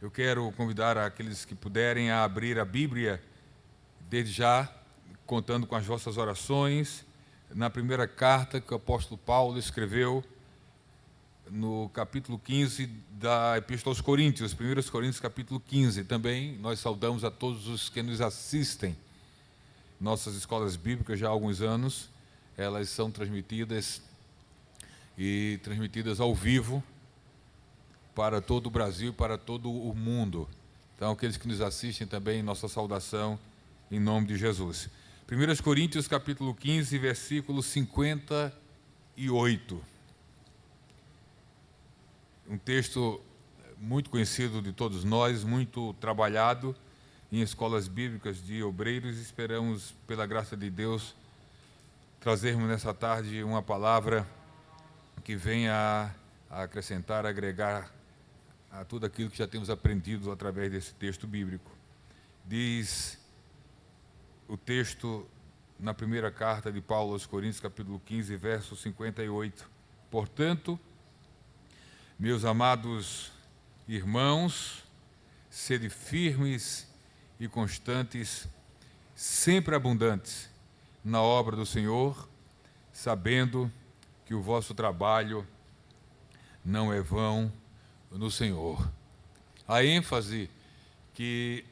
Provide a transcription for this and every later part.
Eu quero convidar aqueles que puderem a abrir a Bíblia, desde já, contando com as vossas orações, na primeira carta que o apóstolo Paulo escreveu, no capítulo 15 da Epístola aos Coríntios, 1 Coríntios capítulo 15. Também nós saudamos a todos os que nos assistem. Nossas escolas bíblicas, já há alguns anos, elas são transmitidas ao vivo para todo o Brasil, para todo o mundo. Então, aqueles que nos assistem também, nossa saudação em nome de Jesus. 1 Coríntios capítulo 15, versículo 58. Um texto muito conhecido de todos nós, muito trabalhado em escolas bíblicas de obreiros. Esperamos, pela graça de Deus, trazermos nessa tarde uma palavra que venha a acrescentar, a agregar a tudo aquilo que já temos aprendido através desse texto bíblico. Diz o texto na primeira carta de Paulo aos Coríntios, capítulo 15, verso 58. Portanto, meus amados irmãos, sede firmes e constantes, sempre abundantes na obra do Senhor, sabendo que o vosso trabalho não é vão no Senhor. A ênfase que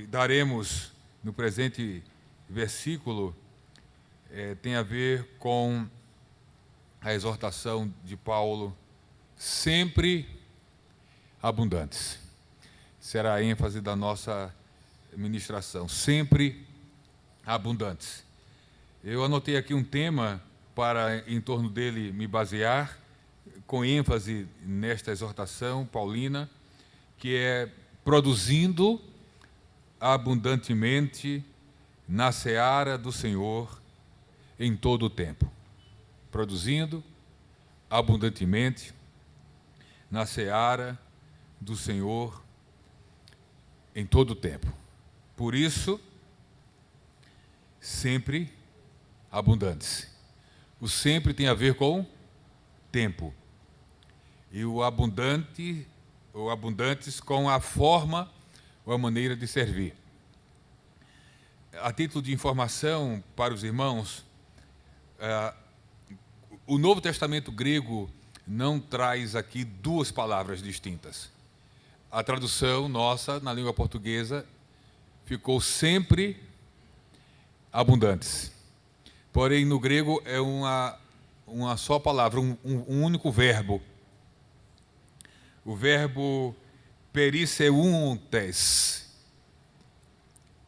daremos no presente versículo tem a ver com a exortação de Paulo, sempre abundantes. Será a ênfase da nossa ministração, sempre abundantes. Eu anotei aqui um tema para em torno dele me basear, com ênfase nesta exortação paulina, que é produzindo abundantemente na seara do Senhor em todo o tempo. Produzindo abundantemente na seara do Senhor em todo o tempo. Por isso, sempre abundantes. O sempre tem a ver com tempo. E o abundante, ou abundantes, com a forma ou a maneira de servir. A título de informação para os irmãos, o Novo Testamento grego não traz aqui duas palavras distintas. A tradução nossa, na língua portuguesa, ficou sempre abundantes. Porém, no grego é uma só palavra, um único verbo. O verbo perisseuntes.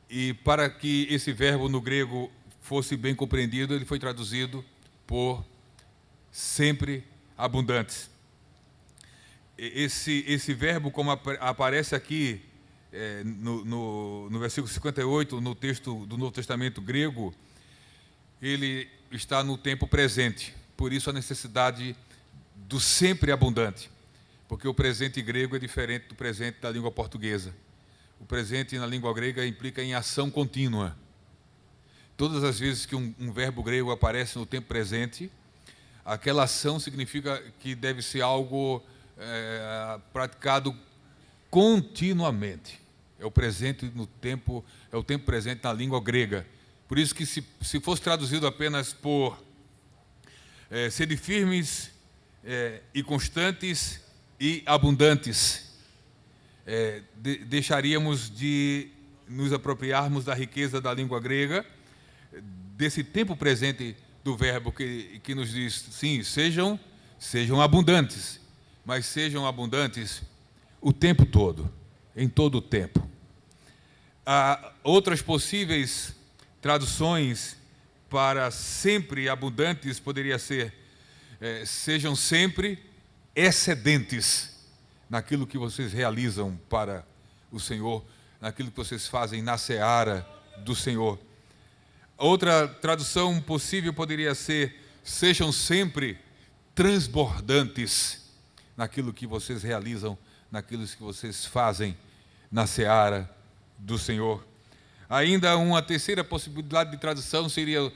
E para que esse verbo no grego fosse bem compreendido, ele foi traduzido por sempre abundantes. Esse verbo, como aparece aqui no versículo 58, no texto do Novo Testamento grego, ele está no tempo presente. Por isso a necessidade do sempre abundante, porque o presente grego é diferente do presente da língua portuguesa. O presente na língua grega implica em ação contínua. Todas as vezes que um verbo grego aparece no tempo presente, aquela ação significa que deve ser algo praticado continuamente. É o presente no tempo, é o tempo presente na língua grega. Por isso que se fosse traduzido apenas por sede firmes e constantes e abundantes, deixaríamos de nos apropriarmos da riqueza da língua grega, desse tempo presente do verbo que nos diz, sim, sejam abundantes, mas sejam abundantes o tempo todo, em todo o tempo. Há outras possíveis traduções para sempre abundantes, poderia ser, sejam sempre excedentes naquilo que vocês realizam para o Senhor, naquilo que vocês fazem na seara do Senhor. Outra tradução possível poderia ser, sejam sempre transbordantes naquilo que vocês realizam, naquilo que vocês fazem na seara do Senhor. Ainda uma terceira possibilidade de tradução seria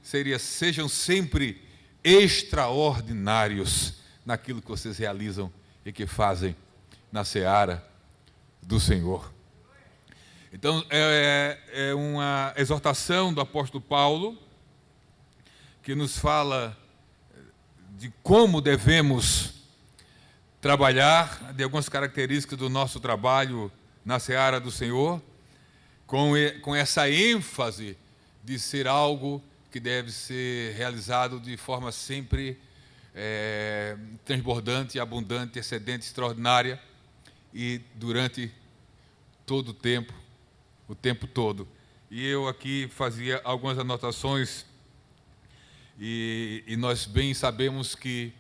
sejam sempre extraordinários naquilo que vocês realizam e que fazem na seara do Senhor. Então, é uma exortação do apóstolo Paulo, que nos fala de como devemos trabalhar, de algumas características do nosso trabalho na seara do Senhor, com essa ênfase de ser algo que deve ser realizado de forma sempre transbordante, abundante, excedente, extraordinária, e durante todo o tempo todo. E eu aqui fazia algumas anotações, e nós bem sabemos que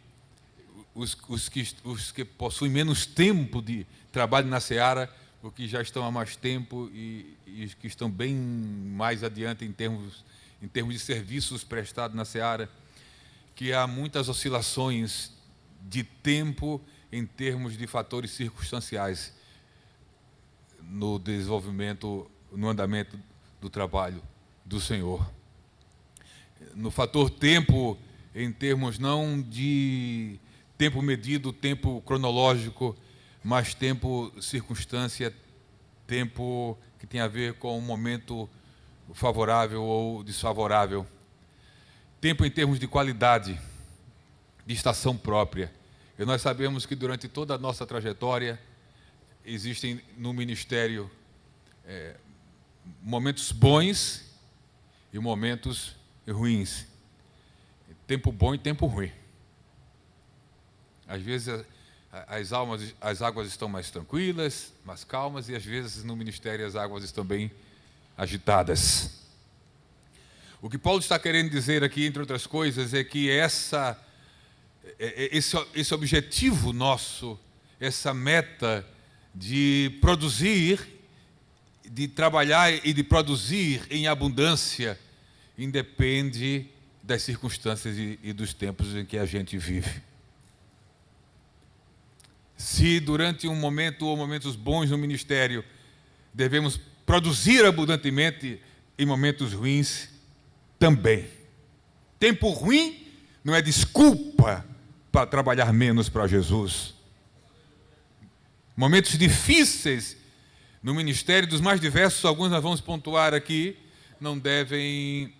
os que possuem menos tempo de trabalho na seara, os que já estão há mais tempo e os que estão bem mais adiante em termos de serviços prestados na seara, que há muitas oscilações de tempo em termos de fatores circunstanciais no desenvolvimento, no andamento do trabalho do Senhor. No fator tempo, em termos não de tempo medido, tempo cronológico, mas tempo circunstância, tempo que tem a ver com um momento favorável ou desfavorável. Tempo em termos de qualidade, de estação própria. E nós sabemos que durante toda a nossa trajetória existem no ministério momentos bons e momentos ruins. Tempo bom e tempo ruim. Às vezes as águas estão mais tranquilas, mais calmas, e às vezes no ministério as águas estão bem agitadas. O que Paulo está querendo dizer aqui, entre outras coisas, é que esse objetivo nosso, essa meta de produzir, de trabalhar e de produzir em abundância, independe das circunstâncias e dos tempos em que a gente vive. Se durante um momento ou momentos bons no ministério devemos produzir abundantemente, em momentos ruins também. Tempo ruim não é desculpa para trabalhar menos para Jesus. Momentos difíceis no ministério, dos mais diversos, alguns nós vamos pontuar aqui, não devem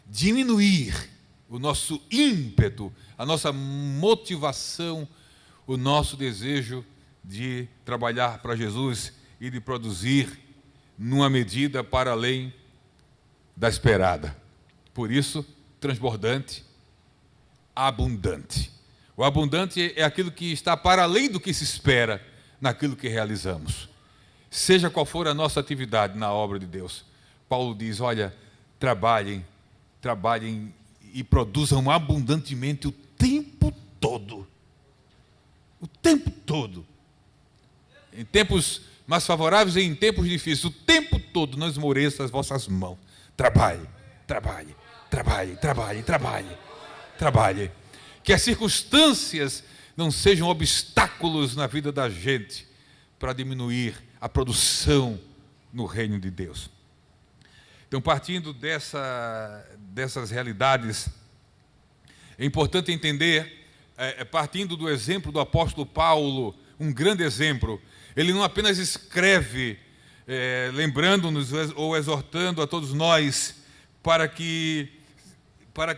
diminuir o nosso ímpeto, a nossa motivação, o nosso desejo de trabalhar para Jesus e de produzir numa medida para além da esperada. Por isso, transbordante, abundante. O abundante é aquilo que está para além do que se espera naquilo que realizamos. Seja qual for a nossa atividade na obra de Deus. Paulo diz, olha, trabalhem e produzam abundantemente o tempo todo. O tempo todo. Em tempos mais favoráveis e em tempos difíceis, o tempo todo não esmoreça as vossas mãos. Trabalhe. Que as circunstâncias não sejam obstáculos na vida da gente para diminuir a produção no reino de Deus. Então, partindo dessas realidades, é importante entender, partindo do exemplo do apóstolo Paulo, um grande exemplo, ele não apenas escreve, lembrando-nos ou exortando a todos nós para que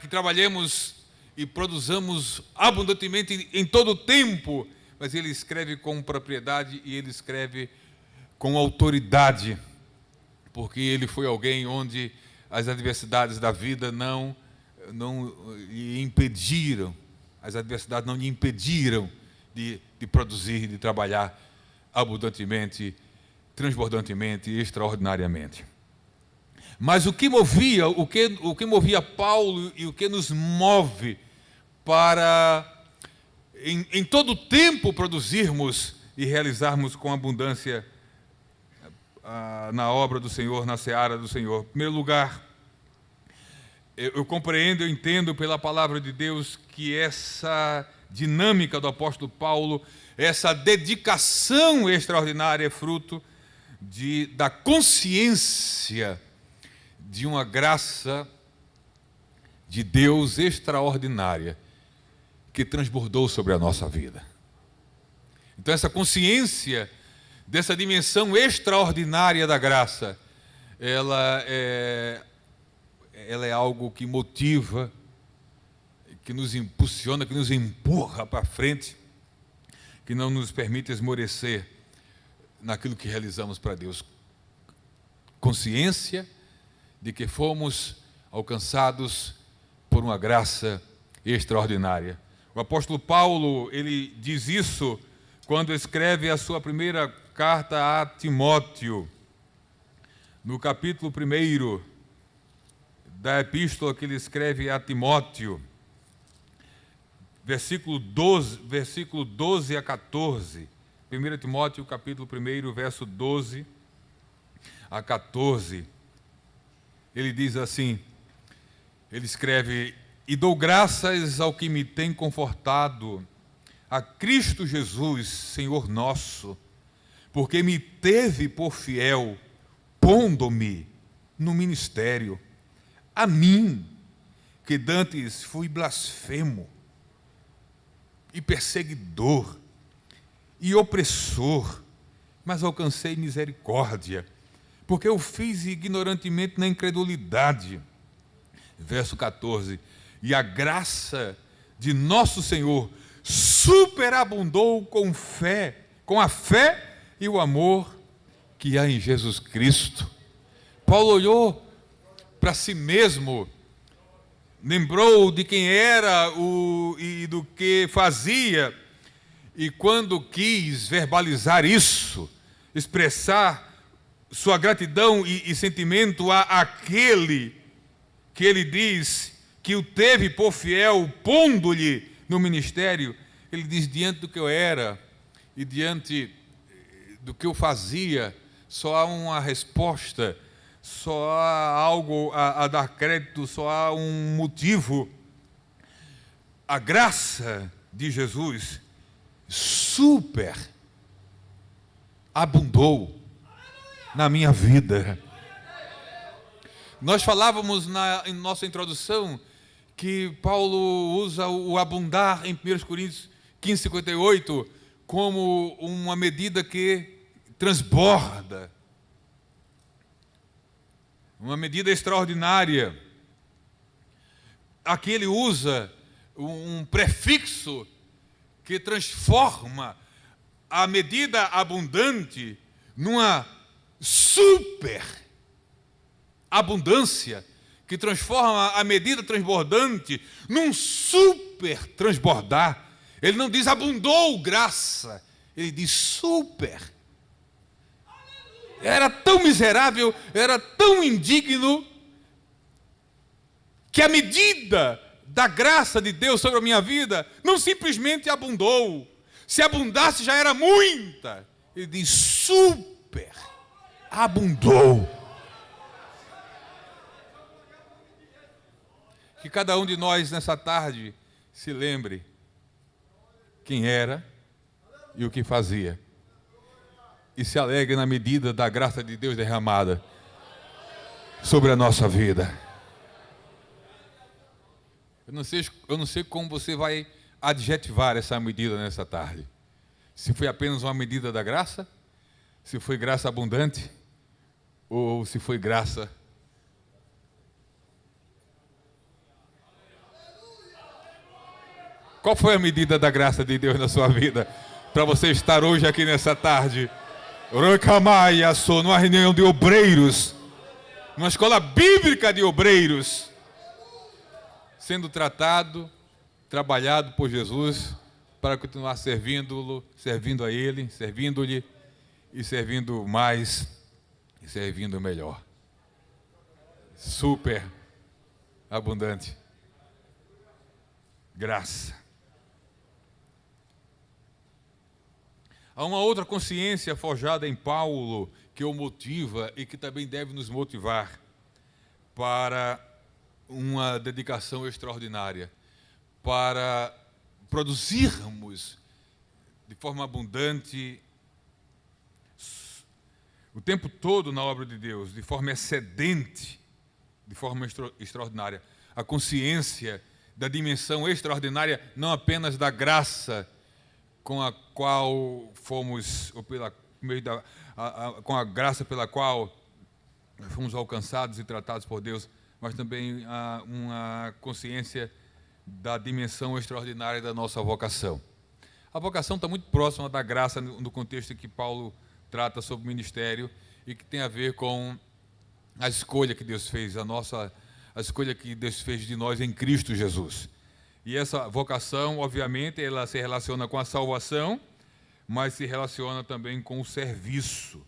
trabalhemos e produzamos abundantemente em todo o tempo, mas ele escreve com propriedade e ele escreve com autoridade, porque ele foi alguém onde as adversidades da vida não lhe impediram, as adversidades não lhe impediram de produzir, de trabalhar abundantemente, transbordantemente e extraordinariamente. Mas o que movia Paulo e o que nos move para, em todo o tempo, produzirmos e realizarmos com abundância na obra do Senhor, na seara do Senhor. Em primeiro lugar, eu compreendo, eu entendo pela palavra de Deus que essa dinâmica do apóstolo Paulo, essa dedicação extraordinária é fruto da consciência de uma graça de Deus extraordinária que transbordou sobre a nossa vida. Então, essa consciência dessa dimensão extraordinária da graça, ela é algo que motiva, que nos impulsiona, que nos empurra para frente, que não nos permite esmorecer naquilo que realizamos para Deus. Consciência de que fomos alcançados por uma graça extraordinária. O apóstolo Paulo, ele diz isso quando escreve a sua primeira carta a Timóteo, no capítulo 1 da epístola que ele escreve a Timóteo, versículo 12 a 14. 1 Timóteo, capítulo 1, verso 12 a 14. Ele diz assim, ele escreve: e dou graças ao que me tem confortado, a Cristo Jesus, Senhor nosso, porque me teve por fiel, pondo-me no ministério, a mim, que dantes fui blasfemo, e perseguidor, e opressor, mas alcancei misericórdia, porque eu fiz ignorantemente na incredulidade. Verso 14, e a graça de nosso Senhor superabundou com a fé e o amor que há em Jesus Cristo. Paulo olhou para si mesmo, lembrou de quem era e do que fazia, e quando quis verbalizar isso, expressar sua gratidão e sentimento àquele que ele diz que o teve por fiel, pondo-lhe no ministério, ele diz: diante do que eu era e diante do que eu fazia, só há uma resposta, só há algo a dar crédito, só há um motivo. A graça de Jesus super abundou na minha vida. Nós falávamos em nossa introdução que Paulo usa o abundar em 1 Coríntios 15:58 como uma medida que transborda, uma medida extraordinária. Aqui ele usa um prefixo que transforma a medida abundante numa super abundância, que transforma a medida transbordante num super transbordar. Ele não diz abundou graça, ele diz super. Era tão miserável, era tão indigno, que a medida da graça de Deus sobre a minha vida não simplesmente abundou. Se abundasse já era muita. Ele diz super abundou. Que cada um de nós nessa tarde se lembre quem era e o que fazia, e se alegre na medida da graça de Deus derramada sobre a nossa vida. Eu não sei como você vai adjetivar essa medida nessa tarde. Se foi apenas uma medida da graça, se foi graça abundante, ou se foi graça. Qual foi a medida da graça de Deus na sua vida, para você estar hoje aqui nessa tarde? Numa reunião de obreiros, numa escola bíblica de obreiros, sendo tratado, trabalhado por Jesus, para continuar servindo a Ele, servindo-lhe, e servindo mais, e servindo melhor. Super abundante graça. Há uma outra consciência forjada em Paulo que o motiva e que também deve nos motivar para uma dedicação extraordinária, para produzirmos de forma abundante o tempo todo na obra de Deus, de forma excedente, de forma extraordinária. A consciência da dimensão extraordinária, não apenas da graça com a qual fomos, ou com a graça pela qual fomos alcançados e tratados por Deus, mas também uma consciência da dimensão extraordinária da nossa vocação. A vocação está muito próxima da graça no contexto que Paulo trata sobre o ministério e que tem a ver com a escolha que Deus fez, a escolha que Deus fez de nós em Cristo Jesus. E essa vocação, obviamente, ela se relaciona com a salvação, mas se relaciona também com o serviço.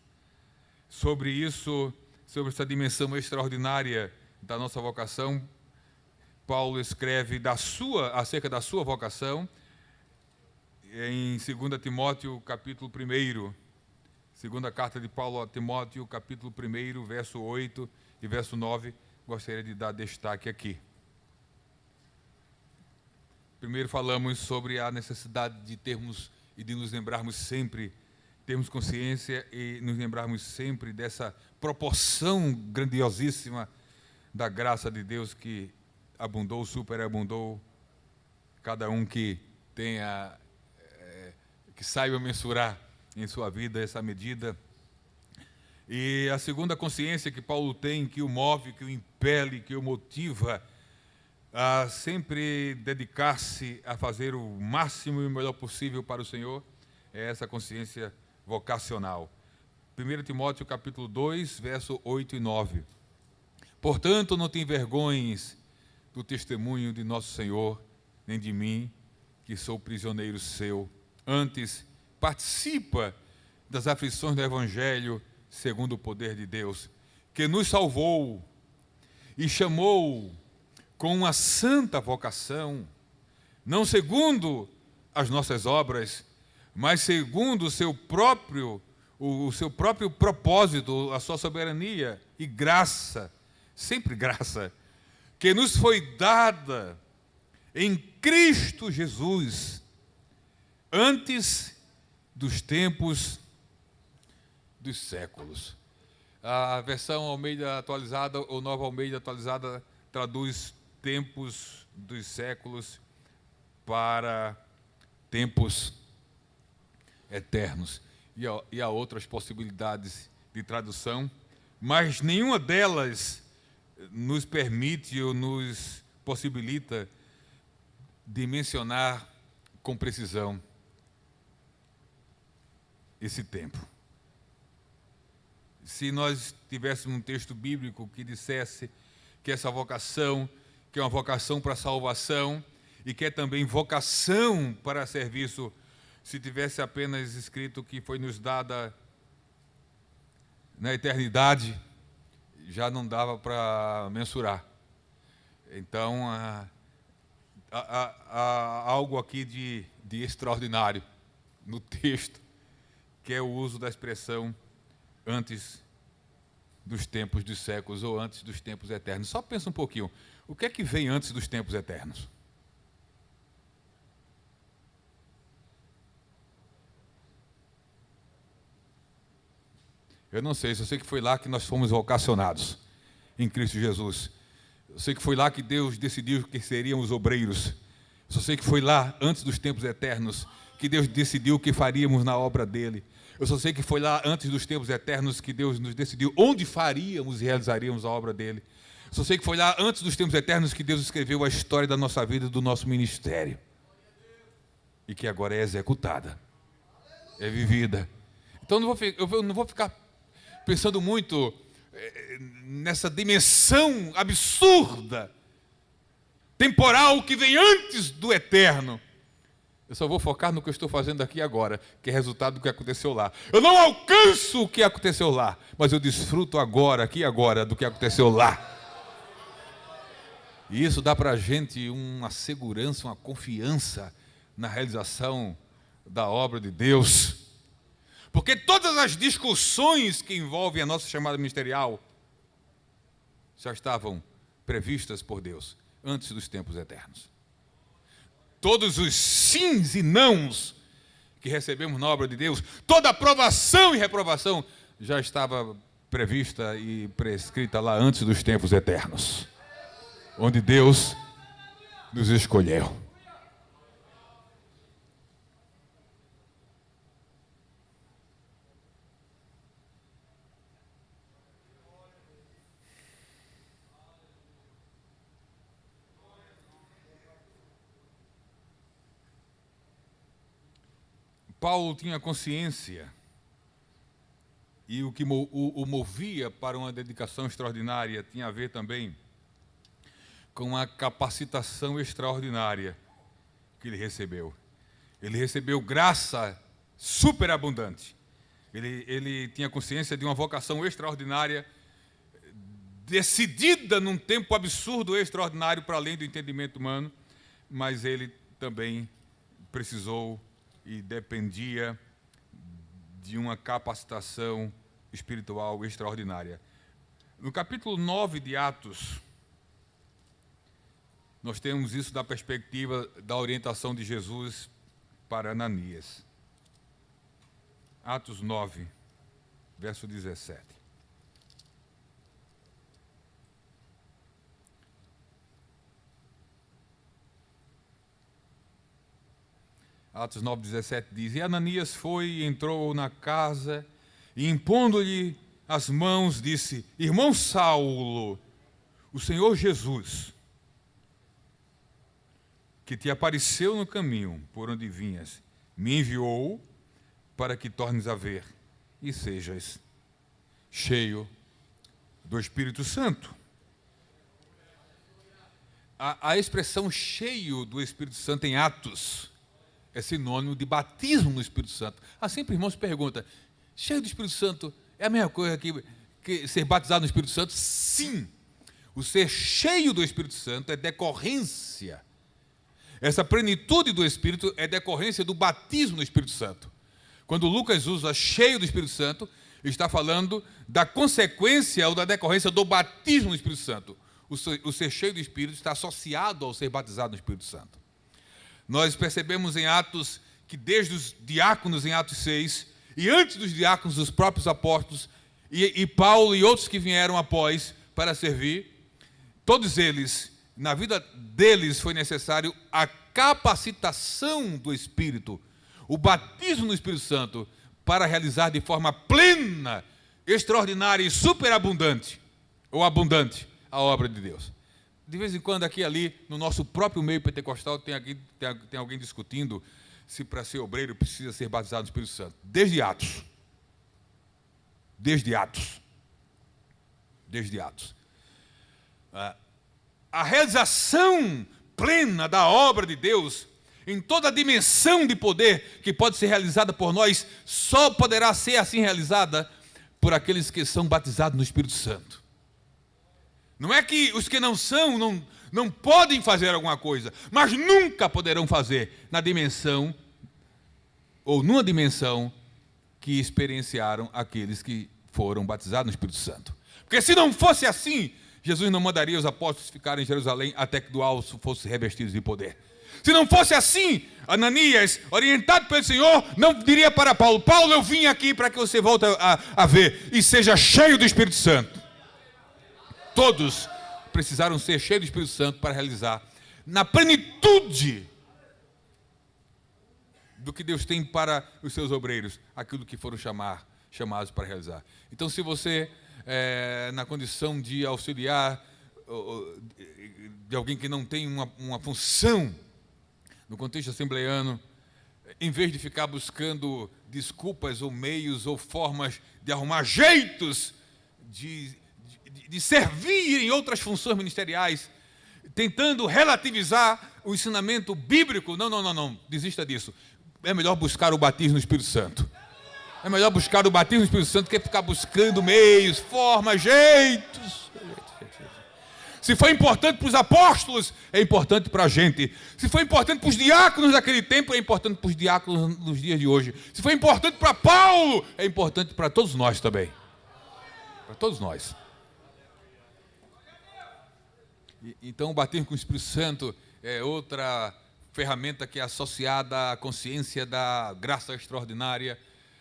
Sobre isso, sobre essa dimensão extraordinária da nossa vocação, Paulo escreve acerca da sua vocação em 2 Timóteo, capítulo 1, segunda carta de Paulo a Timóteo, capítulo 1, verso 8 e verso 9, gostaria de dar destaque aqui. Primeiro falamos sobre a necessidade de termos e de nos lembrarmos sempre, termos consciência e nos lembrarmos sempre dessa proporção grandiosíssima da graça de Deus que abundou, superabundou, cada um que tenha, que saiba mensurar em sua vida essa medida. E a segunda consciência que Paulo tem, que o move, que o impele, que o motiva a sempre dedicar-se a fazer o máximo e o melhor possível para o Senhor, é essa consciência vocacional. 1 Timóteo capítulo 2, verso 8 e 9. Portanto, não te envergonhes do testemunho de nosso Senhor, nem de mim, que sou prisioneiro seu. Antes, participa das aflições do Evangelho, segundo o poder de Deus, que nos salvou e chamou com uma santa vocação, não segundo as nossas obras, mas segundo o seu próprio propósito, a sua soberania e graça, sempre graça, que nos foi dada em Cristo Jesus, antes dos tempos dos séculos. A versão Almeida atualizada, ou Nova Almeida atualizada, traduz tempos dos séculos para tempos eternos. E há outras possibilidades de tradução, mas nenhuma delas nos permite ou nos possibilita dimensionar com precisão esse tempo. Se nós tivéssemos um texto bíblico que dissesse que essa vocação, que é uma vocação para a salvação e que é também vocação para serviço, se tivesse apenas escrito que foi nos dada na eternidade, já não dava para mensurar. Então, há algo aqui de extraordinário no texto, que é o uso da expressão antes dos tempos dos séculos ou antes dos tempos eternos. Só pensa um pouquinho, o que é que vem antes dos tempos eternos? Eu não sei, só sei que foi lá que nós fomos vocacionados em Cristo Jesus. Eu sei que foi lá que Deus decidiu que seríamos obreiros. Eu só sei que foi lá, antes dos tempos eternos, que Deus decidiu o que faríamos na obra dele. Eu só sei que foi lá, antes dos tempos eternos, que Deus nos decidiu onde faríamos e realizaríamos a obra dele. Eu só sei que foi lá, antes dos tempos eternos, que Deus escreveu a história da nossa vida e do nosso ministério. E que agora é executada, é vivida. Então eu não vou ficar pensando muito nessa dimensão absurda, temporal, que vem antes do eterno. Eu só vou focar no que eu estou fazendo aqui agora, que é resultado do que aconteceu lá. Eu não alcanço o que aconteceu lá, mas eu desfruto agora, aqui e agora, do que aconteceu lá. E isso dá para a gente uma segurança, uma confiança na realização da obra de Deus. Porque todas as discussões que envolvem a nossa chamada ministerial já estavam previstas por Deus antes dos tempos eternos. Todos os sims e nãos que recebemos na obra de Deus, toda aprovação e reprovação já estava prevista e prescrita lá antes dos tempos eternos, onde Deus nos escolheu. Paulo tinha consciência, e o que o movia para uma dedicação extraordinária tinha a ver também com a capacitação extraordinária que ele recebeu. Ele recebeu graça superabundante. Ele tinha consciência de uma vocação extraordinária, decidida num tempo absurdo, extraordinário, para além do entendimento humano, mas ele também precisou e dependia de uma capacitação espiritual extraordinária. No capítulo 9 de Atos, nós temos isso da perspectiva da orientação de Jesus para Ananias. Atos 9, verso 17. Atos 9, 17 diz: E Ananias foi e entrou na casa, e impondo-lhe as mãos, disse: Irmão Saulo, o Senhor Jesus, que te apareceu no caminho por onde vinhas, me enviou para que tornes a ver e sejas cheio do Espírito Santo. A expressão cheio do Espírito Santo em Atos é sinônimo de batismo no Espírito Santo. Sempre irmãos se perguntam, cheio do Espírito Santo é a mesma coisa que ser batizado no Espírito Santo? Sim, o ser cheio do Espírito Santo é decorrência. Essa plenitude do Espírito é decorrência do batismo no Espírito Santo. Quando Lucas usa cheio do Espírito Santo, ele está falando da consequência ou da decorrência do batismo no Espírito Santo. O ser cheio do Espírito está associado ao ser batizado no Espírito Santo. Nós percebemos em Atos que desde os diáconos em Atos 6, e antes dos diáconos, os próprios apóstolos, e Paulo e outros que vieram após para servir, todos eles, na vida deles foi necessário a capacitação do Espírito, o batismo no Espírito Santo, para realizar de forma plena, extraordinária e superabundante, ou abundante, a obra de Deus. De vez em quando, aqui e ali, no nosso próprio meio pentecostal, tem alguém discutindo se para ser obreiro precisa ser batizado no Espírito Santo. Desde Atos. Desde Atos. Desde Atos. A realização plena da obra de Deus, em toda a dimensão de poder que pode ser realizada por nós, só poderá ser assim realizada por aqueles que são batizados no Espírito Santo. Não é que os que não são, não podem fazer alguma coisa, mas nunca poderão fazer na dimensão, ou numa dimensão, que experienciaram aqueles que foram batizados no Espírito Santo. Porque se não fosse assim, Jesus não mandaria os apóstolos ficarem em Jerusalém até que do alto fossem revestidos de poder. Se não fosse assim, Ananias, orientado pelo Senhor, não diria para Paulo: Paulo, eu vim aqui para que você volte a ver e seja cheio do Espírito Santo. Todos precisaram ser cheios do Espírito Santo para realizar, na plenitude do que Deus tem para os seus obreiros, aquilo que foram chamados para realizar. Então, se você, na condição de auxiliar, de alguém que não tem uma função no contexto assembleiano, em vez de ficar buscando desculpas ou meios ou formas de arrumar jeitos de servir em outras funções ministeriais, tentando relativizar o ensinamento bíblico, não, desista disso. É melhor buscar o batismo no Espírito Santo. É melhor buscar o batismo no Espírito Santo que ficar buscando meios, formas, jeitos. Se foi importante para os apóstolos, é importante para a gente. Se foi importante para os diáconos daquele tempo, é importante para os diáconos nos dias de hoje. Se foi importante para Paulo, é importante para todos nós também. Para todos nós. Então, o batismo com o Espírito Santo é outra ferramenta que é associada à consciência da graça extraordinária,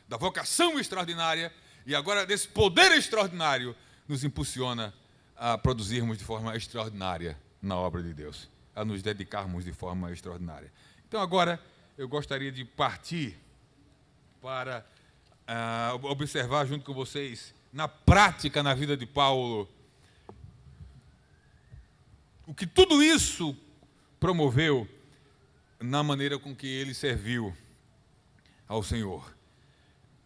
da vocação extraordinária, e agora desse poder extraordinário nos impulsiona a produzirmos de forma extraordinária na obra de Deus, a nos dedicarmos de forma extraordinária. Então, agora, eu gostaria de partir para observar junto com vocês, na prática, na vida de Paulo, o que tudo isso promoveu na maneira com que ele serviu ao Senhor.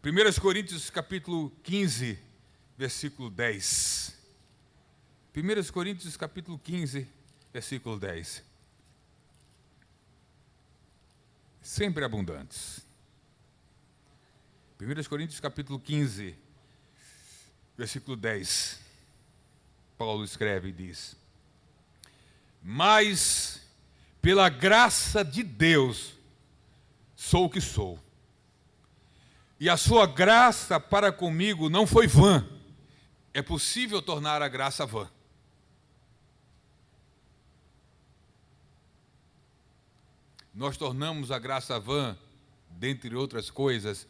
1 Coríntios capítulo 15, versículo 10. 1 Coríntios capítulo 15, versículo 10. Sempre abundantes. 1 Coríntios capítulo 15, versículo 10. Paulo escreve e diz: mas pela graça de Deus sou o que sou. E a sua graça para comigo não foi vã. É possível tornar a graça vã. Nós tornamos a graça vã, dentre outras coisas,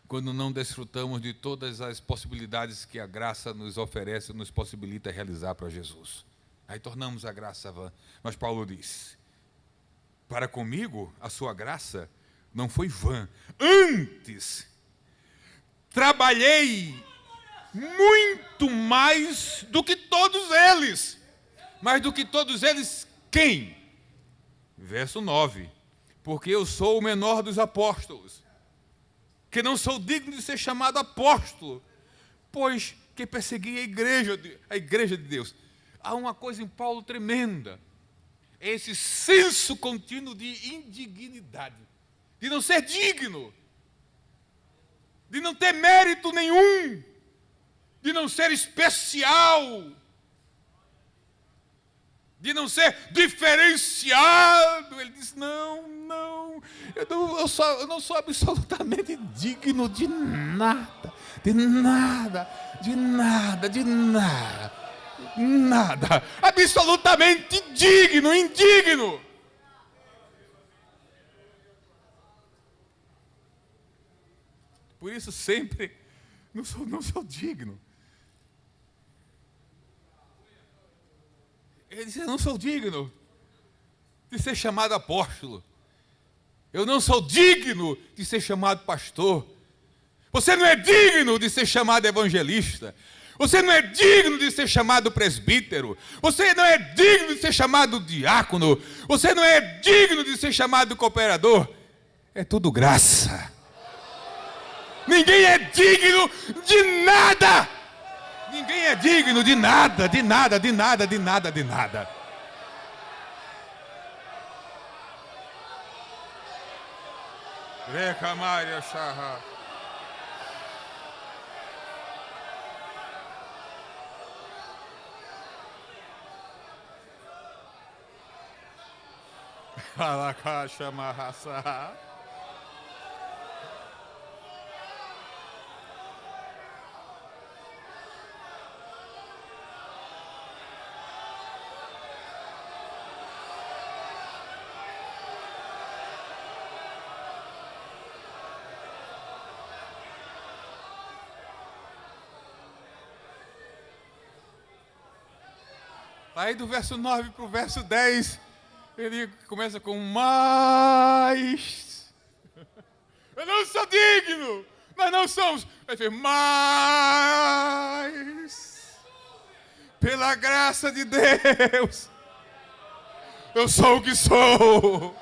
quando não desfrutamos de todas as possibilidades que a graça nos oferece, nos possibilita realizar para Jesus. Aí tornamos a graça vã. Mas Paulo diz: para comigo a sua graça não foi vã. Antes, trabalhei muito mais do que todos eles. Mais do que todos eles, quem? Verso 9. Porque eu sou o menor dos apóstolos, que não sou digno de ser chamado apóstolo, pois que persegui a igreja de Deus. Há uma coisa em Paulo tremenda, é esse senso contínuo de indignidade, de não ser digno, de não ter mérito nenhum, de não ser especial, de não ser diferenciado. Ele diz: eu não sou absolutamente digno de nada, absolutamente indigno. Por isso sempre, não sou digno. Ele diz: eu não sou digno de ser chamado apóstolo. Eu não sou digno de ser chamado pastor. Você não é digno de ser chamado evangelista. Você não é digno de ser chamado presbítero. Você não é digno de ser chamado diácono. Você não é digno de ser chamado cooperador. É tudo graça. Ninguém é digno de nada. Ninguém é digno de nada. Recamaria Shaha. Alakasha Mahasa. Aí do verso 9 para o verso 10, ele começa com mais. Eu não sou digno, nós não somos. Aí fez mais. Pela graça de Deus, eu sou o que sou.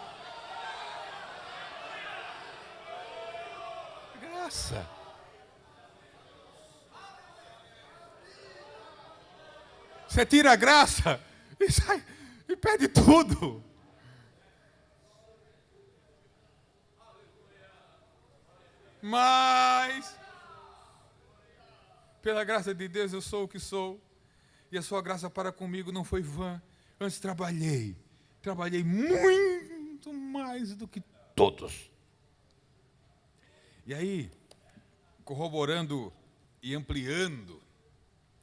Graça. Você tira a graça e sai e perde tudo. Mas, pela graça de Deus, eu sou o que sou. E a sua graça para comigo não foi vã. Antes trabalhei muito mais do que todos. E aí, corroborando e ampliando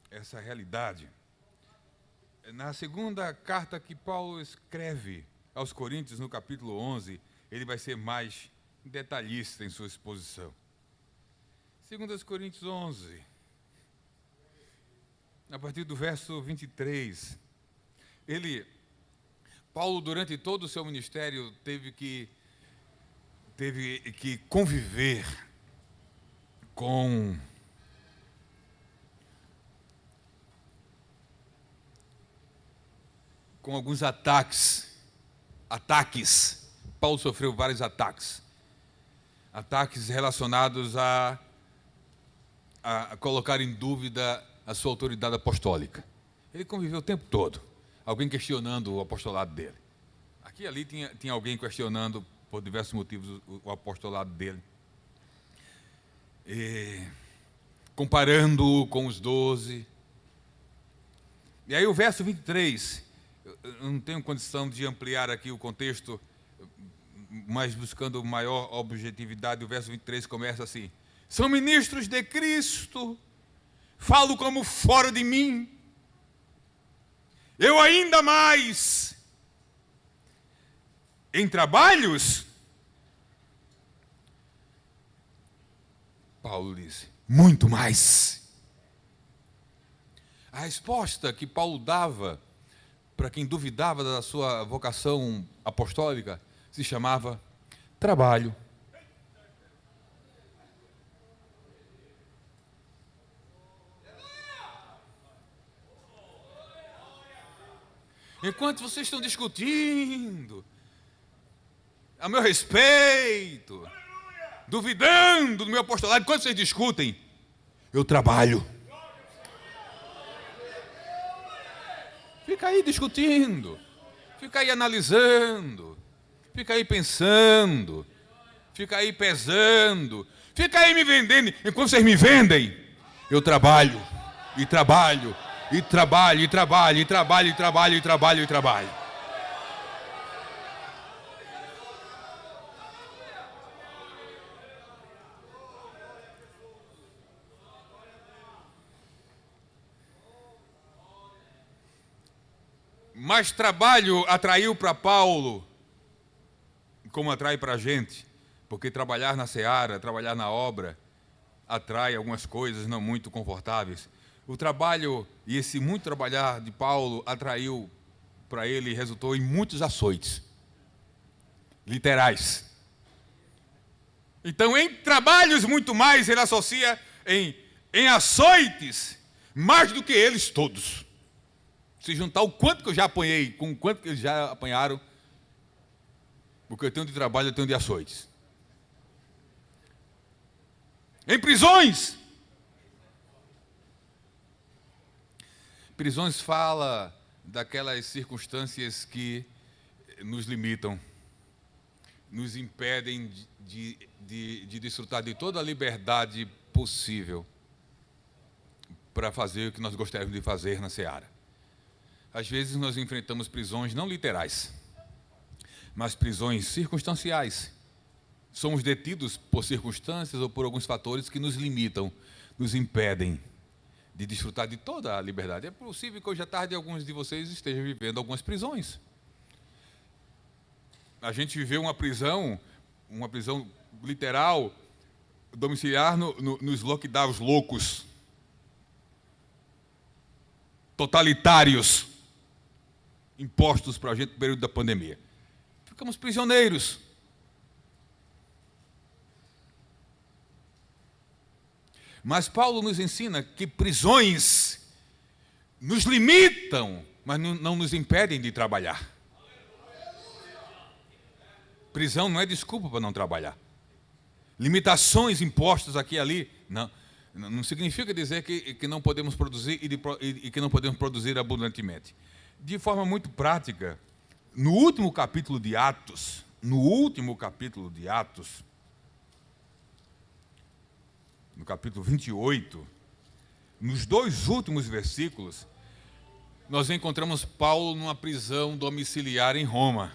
essa realidade, na segunda carta que Paulo escreve aos Coríntios, no capítulo 11, ele vai ser mais detalhista em sua exposição. 2 Coríntios 11, a partir do verso 23, Paulo, durante todo o seu ministério, teve que conviver com alguns ataques. Paulo sofreu vários ataques ataques relacionados a colocar em dúvida a sua autoridade apostólica. Ele conviveu o tempo todo, alguém questionando o apostolado dele. Aqui e ali tinha alguém questionando, por diversos motivos, o apostolado dele. Comparando-o com os 12. E aí o verso 23, eu não tenho condição de ampliar aqui o contexto, mas buscando maior objetividade, o verso 23 começa assim: são ministros de Cristo, falo como fora de mim, eu ainda mais, em trabalhos, Paulo diz, muito mais. A resposta que Paulo dava para quem duvidava da sua vocação apostólica se chamava trabalho. Enquanto vocês estão discutindo a meu respeito, duvidando do meu apostolado, enquanto vocês discutem, eu trabalho. Fica aí discutindo, fica aí analisando, fica aí pensando, fica aí pesando, fica aí me vendendo. Enquanto vocês me vendem, eu trabalho, e trabalho, e trabalho, e trabalho, e trabalho, e trabalho, e trabalho, e trabalho. Mas trabalho atraiu para Paulo, como atrai para a gente, porque trabalhar na seara, trabalhar na obra, atrai algumas coisas não muito confortáveis. O trabalho e esse muito trabalhar de Paulo atraiu para ele e resultou em muitos açoites, literais. Então, em trabalhos muito mais, ele associa em açoites, mais do que eles todos. Se juntar o quanto que eu já apanhei com o quanto que eles já apanharam, porque eu tenho de trabalho, eu tenho de açoites. Em prisões. Prisões fala daquelas circunstâncias que nos limitam, nos impedem de desfrutar de toda a liberdade possível para fazer o que nós gostaríamos de fazer na seara. Às vezes nós enfrentamos prisões não literais, mas prisões circunstanciais. Somos detidos por circunstâncias ou por alguns fatores que nos limitam, nos impedem de desfrutar de toda a liberdade. É possível que hoje à tarde alguns de vocês estejam vivendo algumas prisões. A gente viveu uma prisão literal, domiciliar nos lockdowns loucos, totalitários, impostos para a gente no período da pandemia. Ficamos prisioneiros. Mas Paulo nos ensina que prisões nos limitam, mas não nos impedem de trabalhar. Prisão não é desculpa para não trabalhar. Limitações impostas aqui e ali, não significa dizer que não podemos produzir e que não podemos produzir abundantemente. De forma muito prática, no último capítulo de Atos, no capítulo 28, nos 2 últimos versículos, nós encontramos Paulo numa prisão domiciliar em Roma.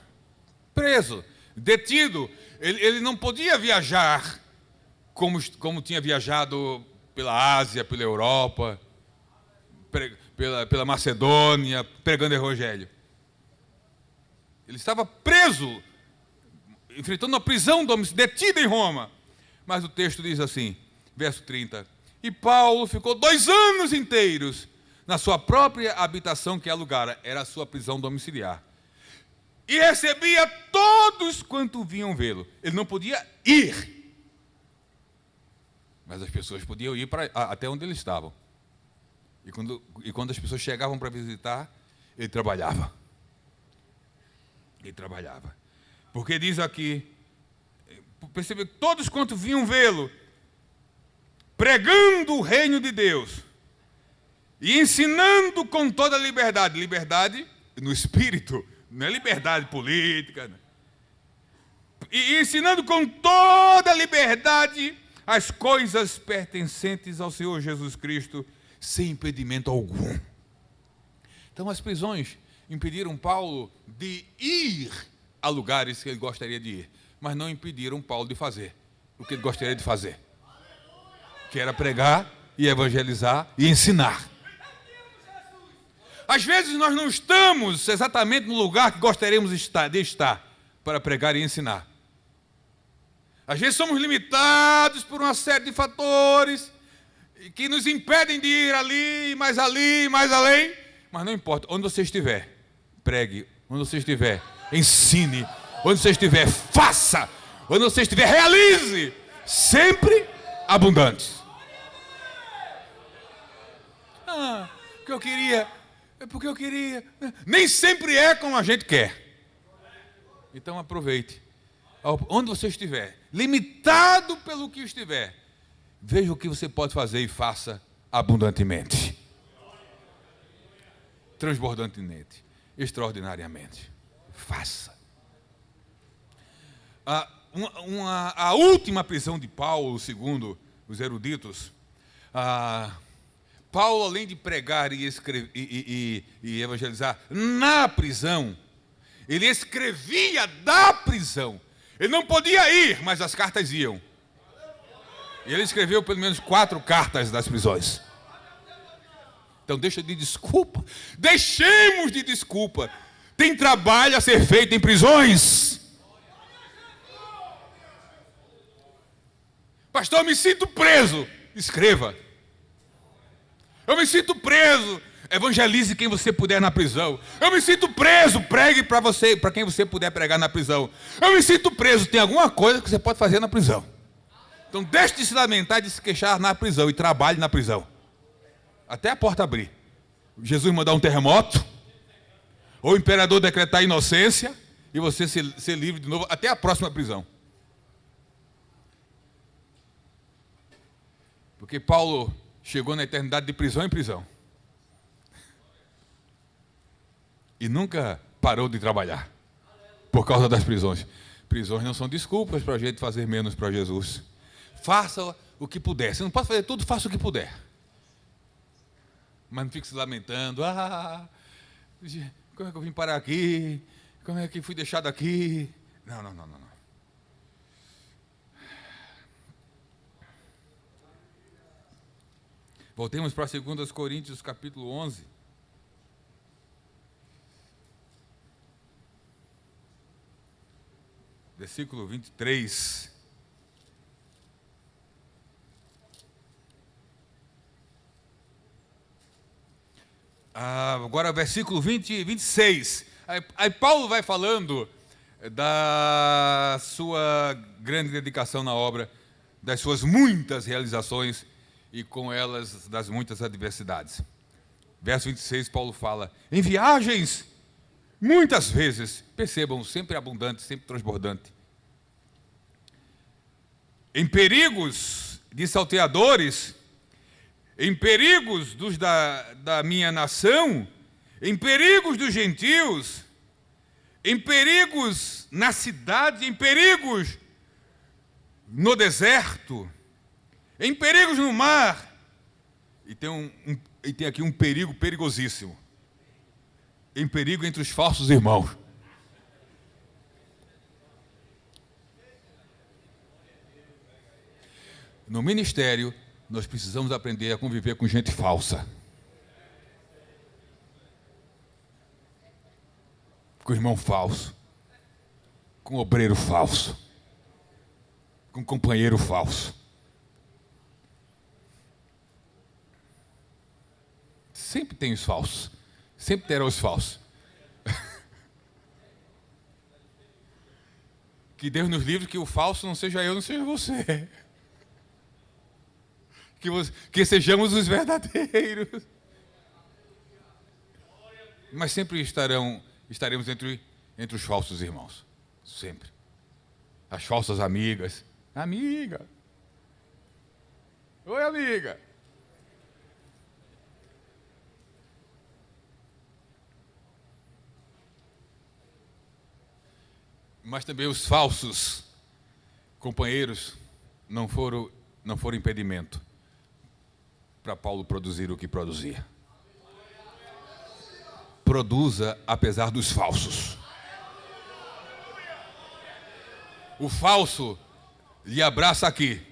Preso, detido, ele não podia viajar como tinha viajado pela Ásia, pela Europa, pela Macedônia, pregando o Evangelho. Ele estava preso, enfrentando uma prisão, detido em Roma. Mas o texto diz assim, verso 30, e Paulo ficou 2 anos inteiros na sua própria habitação que alugara, era a sua prisão domiciliar. E recebia todos quanto vinham vê-lo. Ele não podia ir, mas as pessoas podiam ir até onde eles estavam. E quando as pessoas chegavam para visitar, ele trabalhava. Ele trabalhava. Porque diz aqui, percebeu que todos quanto vinham vê-lo, pregando o reino de Deus e ensinando com toda a liberdade. Liberdade no espírito, não é liberdade política. Né? E ensinando com toda a liberdade as coisas pertencentes ao Senhor Jesus Cristo, sem impedimento algum. Então as prisões impediram Paulo de ir a lugares que ele gostaria de ir, mas não impediram Paulo de fazer o que ele gostaria de fazer, que era pregar e evangelizar e ensinar. Às vezes nós não estamos exatamente no lugar que gostaríamos de estar para pregar e ensinar. Às vezes somos limitados por uma série de fatores que nos impedem de ir ali, mais além. Mas não importa, onde você estiver, pregue. Onde você estiver, ensine. Onde você estiver, faça. Onde você estiver, realize. Sempre abundante. Porque eu queria. Nem sempre é como a gente quer. Então aproveite. Onde você estiver, limitado pelo que estiver, veja o que você pode fazer e faça abundantemente, transbordantemente, extraordinariamente. Faça. A última prisão de Paulo, segundo os eruditos, Paulo, além de pregar e evangelizar na prisão, ele escrevia da prisão. Ele não podia ir, mas as cartas iam. E ele escreveu pelo menos 4 cartas das prisões. Então deixa de desculpa. Deixemos de desculpa. Tem trabalho a ser feito em prisões. Pastor, eu me sinto preso. Escreva. Eu me sinto preso. Evangelize quem você puder na prisão. Eu me sinto preso. Pregue para quem você puder pregar na prisão. Eu me sinto preso. Tem alguma coisa que você pode fazer na prisão. Então deixe de se lamentar e de se queixar na prisão e trabalhe na prisão. Até a porta abrir. Jesus mandar um terremoto, ou o imperador decretar inocência, e você ser livre de novo até a próxima prisão. Porque Paulo chegou na eternidade de prisão em prisão. E nunca parou de trabalhar por causa das prisões. Prisões não são desculpas para a gente fazer menos para Jesus. Faça o que puder. Você não pode fazer tudo, faça o que puder. Mas não fique se lamentando. Como é que eu vim parar aqui? Como é que fui deixado aqui? Não. Voltemos para 2 Coríntios capítulo 11. Versículo 23. Agora versículo 20 e 26. Aí Paulo vai falando da sua grande dedicação na obra, das suas muitas realizações e com elas das muitas adversidades. Verso 26, Paulo fala: em viagens, muitas vezes, percebam, sempre abundante, sempre transbordante. Em perigos de salteadores, em perigos dos da minha nação, em perigos dos gentios, em perigos na cidade, em perigos no deserto, em perigos no mar. E tem aqui um perigo perigosíssimo. Em perigo entre os falsos irmãos. No ministério, nós precisamos aprender a conviver com gente falsa. Com irmão falso. Com obreiro falso. Com companheiro falso. Sempre tem os falsos. Sempre terão os falsos. Que Deus nos livre que o falso não seja eu, não seja você. Que sejamos os verdadeiros. Mas sempre estaremos entre os falsos irmãos. Sempre. as falsas amigas. Amiga. Oi, amiga. Mas também os falsos companheiros não foram impedimento para Paulo produzir o que produzia. Produza apesar dos falsos. O falso lhe abraça aqui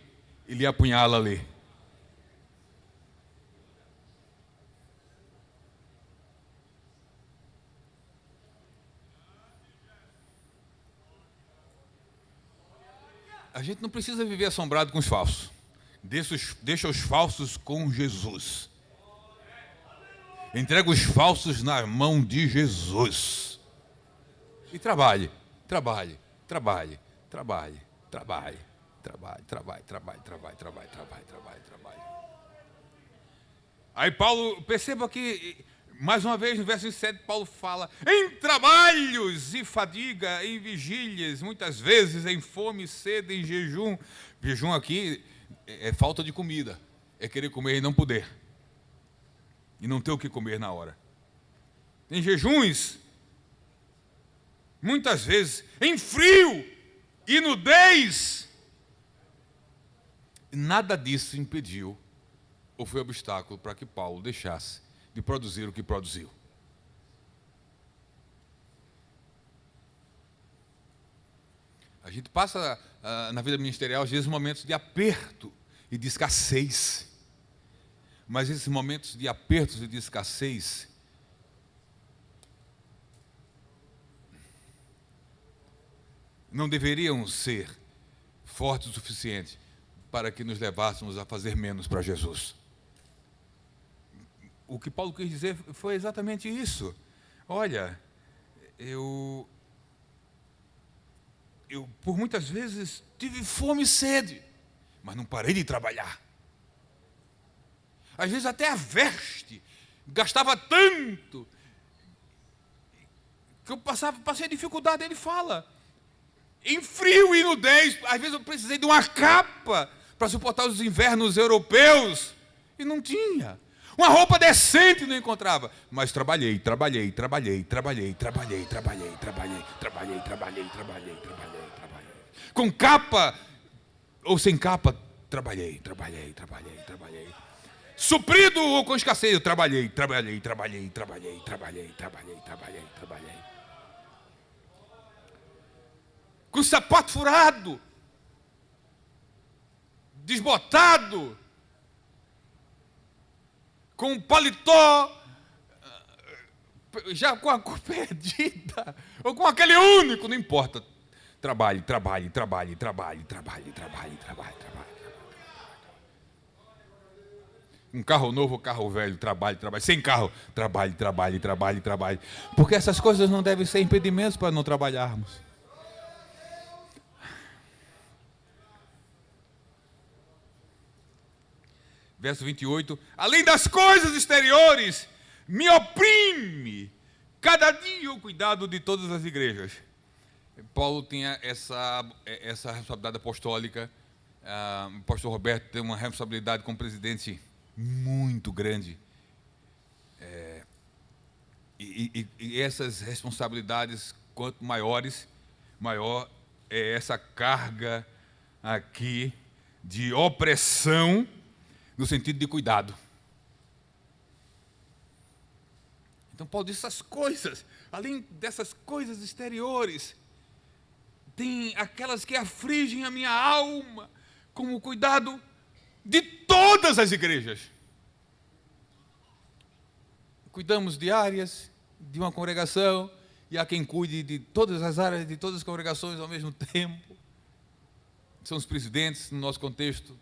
e lhe apunhala ali. A gente não precisa viver assombrado com os falsos. Deixa os falsos com Jesus. Entrega os falsos na mão de Jesus. E trabalhe. Aí Paulo, perceba que, mais uma vez, no verso 7, Paulo fala: em trabalhos e fadiga, em vigílias, muitas vezes em fome, sede, em jejum. Jejum aqui é falta de comida, é querer comer e não poder, e não ter o que comer na hora. Em jejuns, muitas vezes em frio e nudez. Nada disso impediu ou foi obstáculo para que Paulo deixasse de produzir o que produziu. A gente passa na vida ministerial às vezes momentos de aperto e de escassez. Mas esses momentos de apertos e de escassez não deveriam ser fortes o suficiente para que nos levássemos a fazer menos para Jesus. O que Paulo quis dizer foi exatamente isso. Olha, eu por muitas vezes tive fome e sede, mas não parei de trabalhar. Às vezes até a veste gastava tanto que eu passei dificuldade. Ele fala, em frio e nudez, às vezes eu precisei de uma capa para suportar os invernos europeus e não tinha. Uma roupa decente não encontrava, mas trabalhei. Com capa ou sem capa, trabalhei. Suprido ou com escassez, eu trabalhei. Com sapato furado, desbotado, com um paletó já com a cor perdida, ou com aquele único, não importa. Trabalhe. Um carro novo ou carro velho, trabalhe. Sem carro, trabalhe. Porque essas coisas não devem ser impedimentos para não trabalharmos. Verso 28, além das coisas exteriores, me oprime cada dia o cuidado de todas as igrejas. Paulo tinha essa responsabilidade apostólica. O pastor Roberto tem uma responsabilidade como presidente muito grande. E essas responsabilidades, quanto maiores, maior é essa carga aqui de opressão, no sentido de cuidado. Então Paulo diz essas coisas, além dessas coisas exteriores, tem aquelas que afligem a minha alma, como o cuidado de todas as igrejas. Cuidamos de áreas de uma congregação, e há quem cuide de todas as áreas, de todas as congregações ao mesmo tempo. São os presidentes, no nosso contexto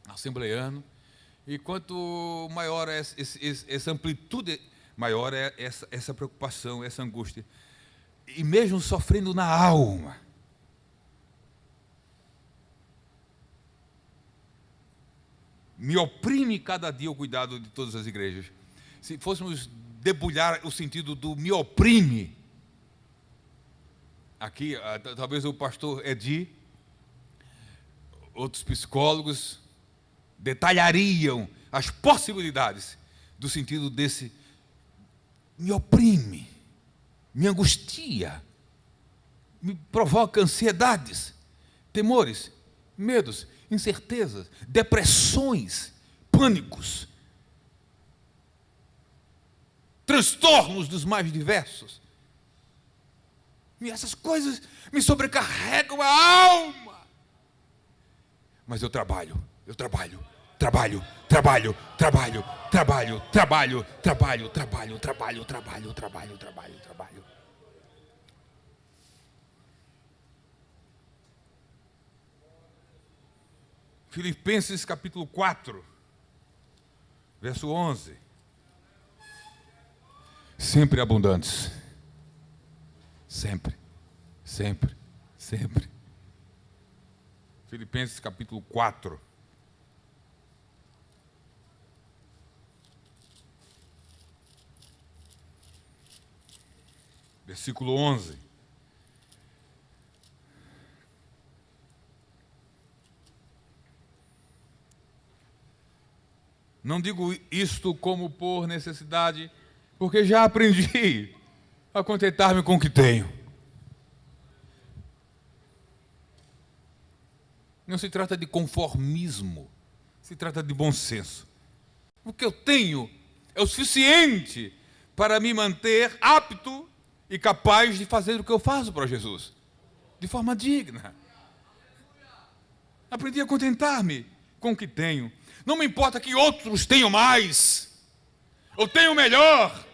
assembleiano. E quanto maior é essa amplitude, maior é essa preocupação, essa angústia. E mesmo sofrendo na alma. Me oprime cada dia o cuidado de todas as igrejas. Se fôssemos debulhar o sentido do me oprime, aqui, talvez o pastor Edi, outros psicólogos, detalhariam as possibilidades do sentido desse me oprime, me angustia, me provoca ansiedades, temores, medos, incertezas, depressões, pânicos, transtornos dos mais diversos. E essas coisas me sobrecarregam a alma. Mas eu trabalho. Filipenses capítulo 4, verso 11. Sempre abundantes. Sempre. Filipenses capítulo 4. Versículo 11. Não digo isto como por necessidade, porque já aprendi a contentar-me com o que tenho. Não se trata de conformismo, se trata de bom senso. O que eu tenho é o suficiente para me manter apto e capaz de fazer o que eu faço para Jesus, de forma digna. Aprendi a contentar-me com o que tenho. Não me importa que outros tenham mais, ou tenham melhor.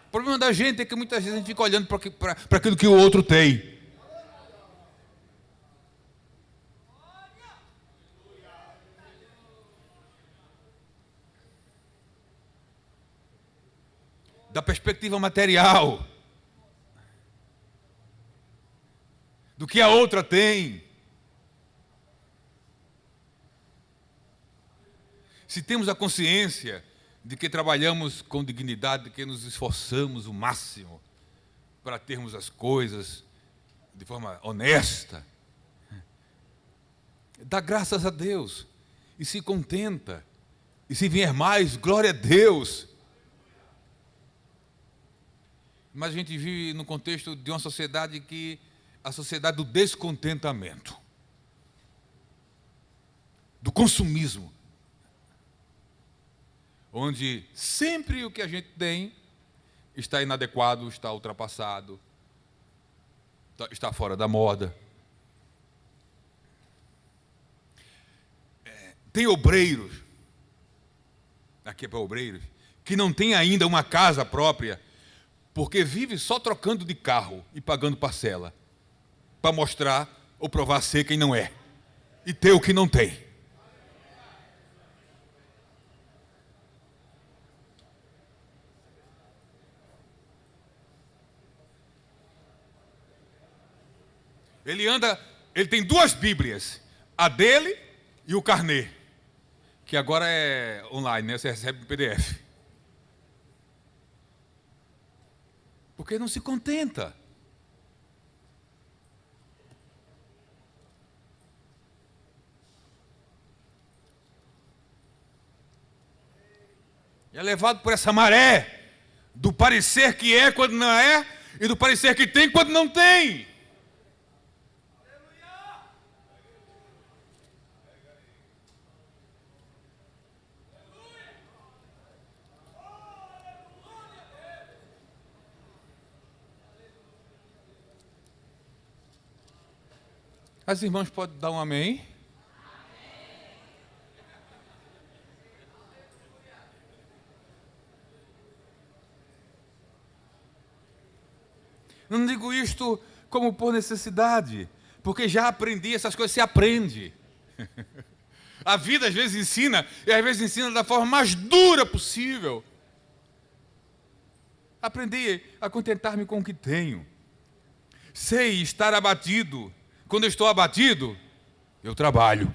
O problema da gente é que muitas vezes a gente fica olhando para aquilo que o outro tem. Da perspectiva material, do que a outra tem. Se temos a consciência de que trabalhamos com dignidade, de que nos esforçamos o máximo para termos as coisas de forma honesta, dá graças a Deus e se contenta. E se vier mais, glória a Deus. Mas a gente vive no contexto de uma sociedade a sociedade do descontentamento, do consumismo, onde sempre o que a gente tem está inadequado, está ultrapassado, está fora da moda. Tem obreiros, aqui é para obreiros, que não tem ainda uma casa própria, porque vive só trocando de carro e pagando parcela, para mostrar ou provar ser quem não é, e ter o que não tem. Ele tem 2 Bíblias, a dele e o carnê, que agora é online, né? Você recebe em PDF. Porque não se contenta. É levado por essa maré do parecer que é quando não é e do parecer que tem quando não tem. As irmãs podem dar um amém? Não digo isto como por necessidade, porque já aprendi, essas coisas se aprende. A vida às vezes ensina, e às vezes ensina da forma mais dura possível. Aprendi a contentar-me com o que tenho. Sei estar abatido. Quando eu estou abatido, eu trabalho.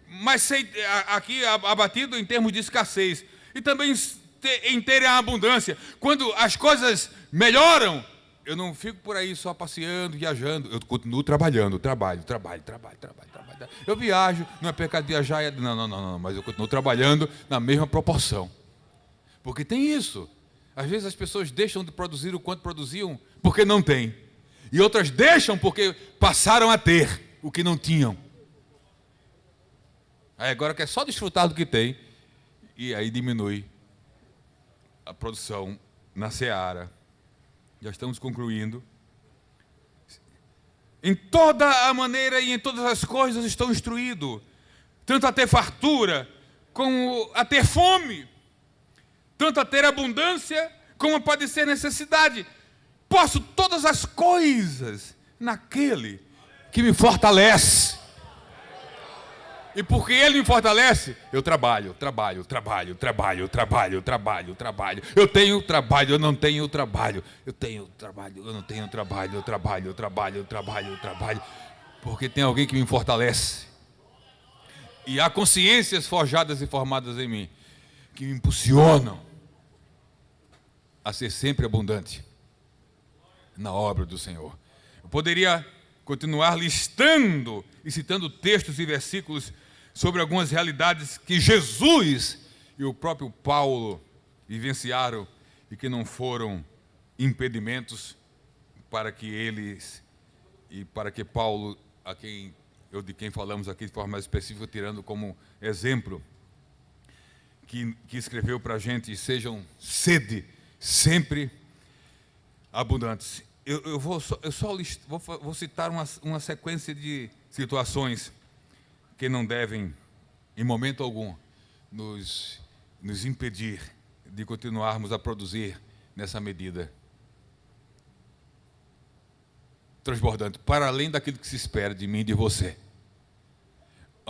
Mas sei aqui abatido em termos de escassez. E também em terem a abundância. Quando as coisas melhoram, eu não fico por aí só passeando, viajando. Eu continuo trabalhando, trabalho. Eu viajo, não é pecado viajar. Não, mas eu continuo trabalhando na mesma proporção. Porque tem isso. Às vezes as pessoas deixam de produzir o quanto produziam porque não têm. E outras deixam porque passaram a ter o que não tinham. Aí agora quer só desfrutar do que tem. E aí diminui a produção na seara. Já estamos concluindo. Em toda a maneira e em todas as coisas estou instruído. Tanto a ter fartura, como a ter fome. Tanto a ter abundância, como a padecer necessidade. Posso todas as coisas naquele que me fortalece. E porque Ele me fortalece, eu trabalho. Eu tenho trabalho, eu não tenho trabalho. Eu tenho trabalho, eu não tenho trabalho. Eu trabalho. Porque tem alguém que me fortalece. E há consciências forjadas e formadas em mim, que me impulsionam a ser sempre abundante na obra do Senhor. Eu poderia continuar listando e citando textos e versículos sobre algumas realidades que Jesus e o próprio Paulo vivenciaram e que não foram impedimentos para que eles e para que Paulo, de quem falamos aqui de forma mais específica, tirando como exemplo, que escreveu para a gente, sejam sede sempre abundantes. Eu vou citar uma sequência de situações que não devem, em momento algum, nos impedir de continuarmos a produzir nessa medida transbordante, para além daquilo que se espera de mim e de você.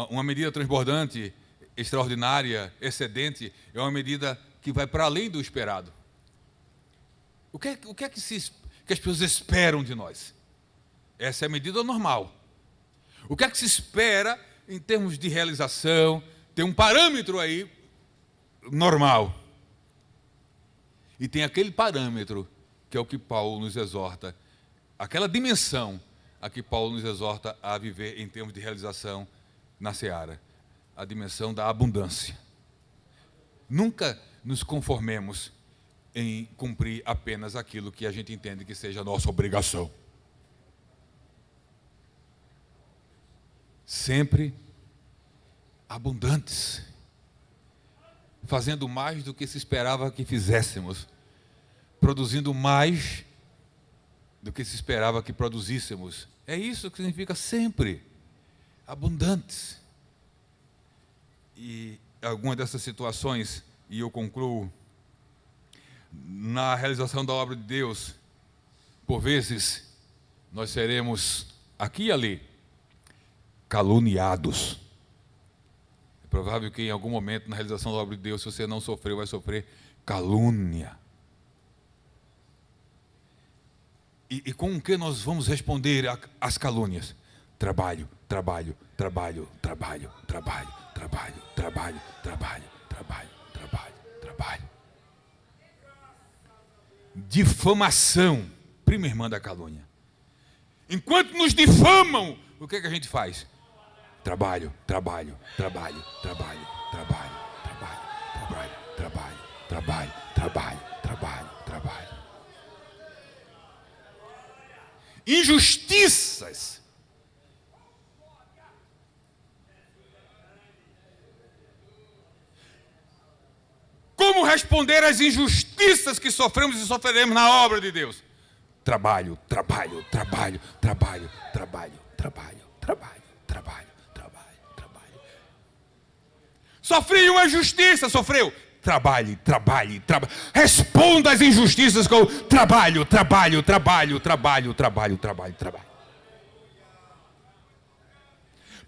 Uma medida transbordante, extraordinária, excedente, é uma medida que vai para além do esperado. O que é que as pessoas esperam de nós? Essa é a medida normal. O que é que se espera em termos de realização? Tem um parâmetro aí normal. E tem aquele parâmetro que é o que Paulo nos exorta, aquela dimensão a que Paulo nos exorta a viver em termos de realização na seara, a dimensão da abundância. Nunca nos conformemos em cumprir apenas aquilo que a gente entende que seja a nossa obrigação. Sempre abundantes, fazendo mais do que se esperava que fizéssemos, produzindo mais do que se esperava que produzíssemos. É isso que significa sempre abundantes. E alguma dessas situações, e eu concluo, na realização da obra de Deus, por vezes, nós seremos, aqui e ali, caluniados. É provável que em algum momento, na realização da obra de Deus, se você não sofreu, vai sofrer calúnia. E com o que nós vamos responder às calúnias? Trabalho. Difamação, prima irmã da calúnia. Enquanto nos difamam, o que é que a gente faz? Trabalho. Injustiças. Como responder às injustiças que sofremos e sofreremos na obra de Deus? Trabalho. Sofri uma injustiça, sofreu? Trabalhe. Responda às injustiças com trabalho.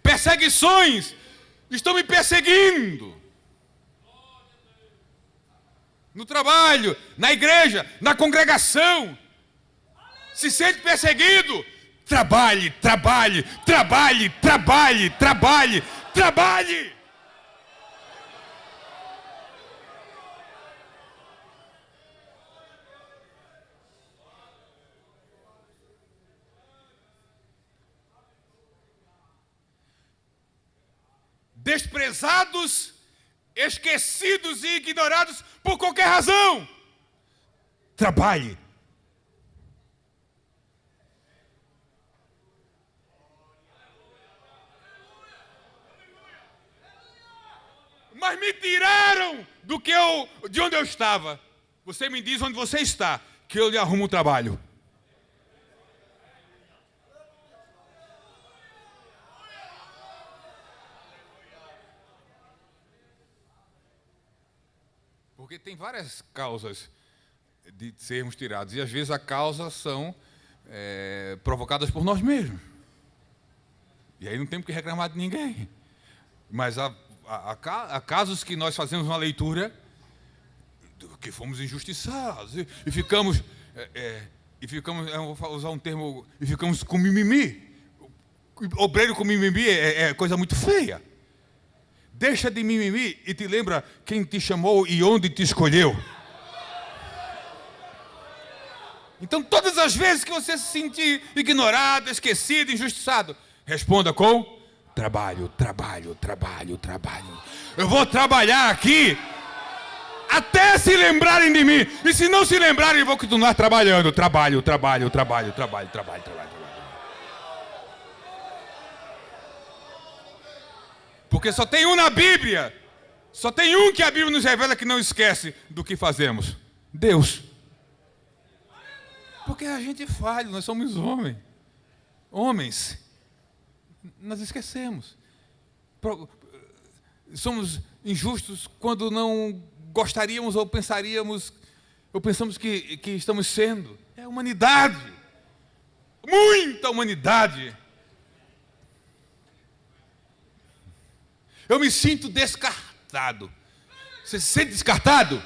Perseguições estão me perseguindo. No trabalho, na igreja, na congregação. Se sente perseguido? Trabalhe. desprezados, esquecidos e ignorados por qualquer razão. Trabalhe. Mas me tiraram de onde eu estava. Você me diz onde você está, que eu lhe arrumo um trabalho. Porque tem várias causas de sermos tirados. E às vezes as causas são provocadas por nós mesmos. E aí não temos que reclamar de ninguém. Mas há casos que nós fazemos uma leitura que fomos injustiçados e ficamos, eu vou usar um termo, e ficamos com mimimi. Obreiro com mimimi é coisa muito feia. Deixa de mimimi e te lembra quem te chamou e onde te escolheu. Então, todas as vezes que você se sentir ignorado, esquecido, injustiçado, responda com trabalho, trabalho, trabalho, trabalho. Eu vou trabalhar aqui até se lembrarem de mim. E se não se lembrarem, eu vou continuar trabalhando. Trabalho, trabalho, trabalho, trabalho, trabalho, trabalho. Porque só tem um na Bíblia. Só tem um que a Bíblia nos revela que não esquece do que fazemos. Deus. Porque a gente é falho, nós somos homens. Nós esquecemos. Somos injustos quando não gostaríamos ou pensamos que estamos sendo. É a humanidade. Muita humanidade. Eu me sinto descartado. Você se sente descartado?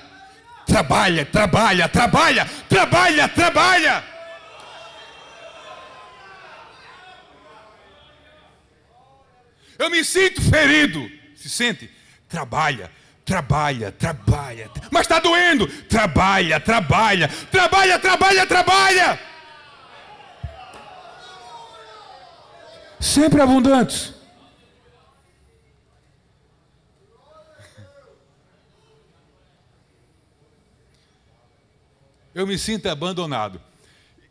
Trabalha, trabalha, trabalha, trabalha, trabalha. Eu me sinto ferido. Se sente? Trabalha, trabalha, trabalha. Mas está doendo. Trabalha, trabalha, trabalha, trabalha, trabalha. Sempre abundantes. Eu me sinto abandonado.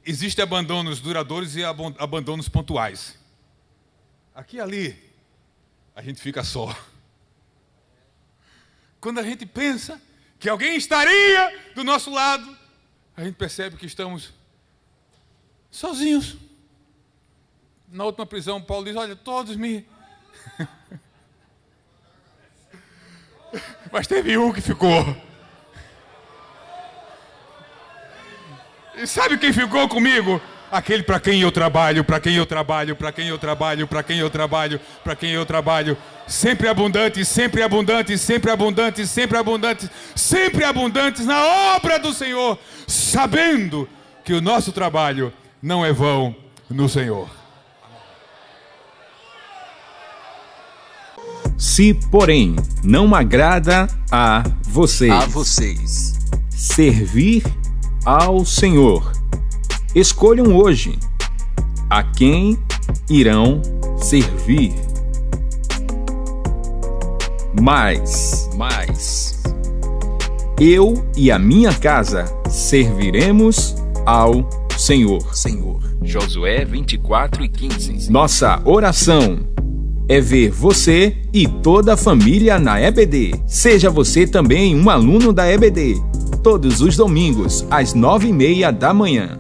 Existem abandonos duradouros e abandonos pontuais. Aqui e ali, a gente fica só. Quando a gente pensa que alguém estaria do nosso lado, a gente percebe que estamos sozinhos. Na última prisão, Paulo diz, olha, todos me... Mas teve um que ficou. E sabe quem ficou comigo? Aquele para quem eu trabalho, para quem eu trabalho, para quem eu trabalho, para quem eu trabalho, para quem eu trabalho. Sempre abundante, sempre abundante, sempre abundante, sempre abundante, sempre abundantes na obra do Senhor, sabendo que o nosso trabalho não é vão no Senhor. Se, porém, não agrada a vocês servir ao Senhor, escolham hoje a quem irão servir. Mas eu e a minha casa serviremos ao Senhor. Josué 24:15. Nossa oração é ver você e toda a família na EBD. Seja você também um aluno da EBD. Todos os domingos, às 9:30 da manhã.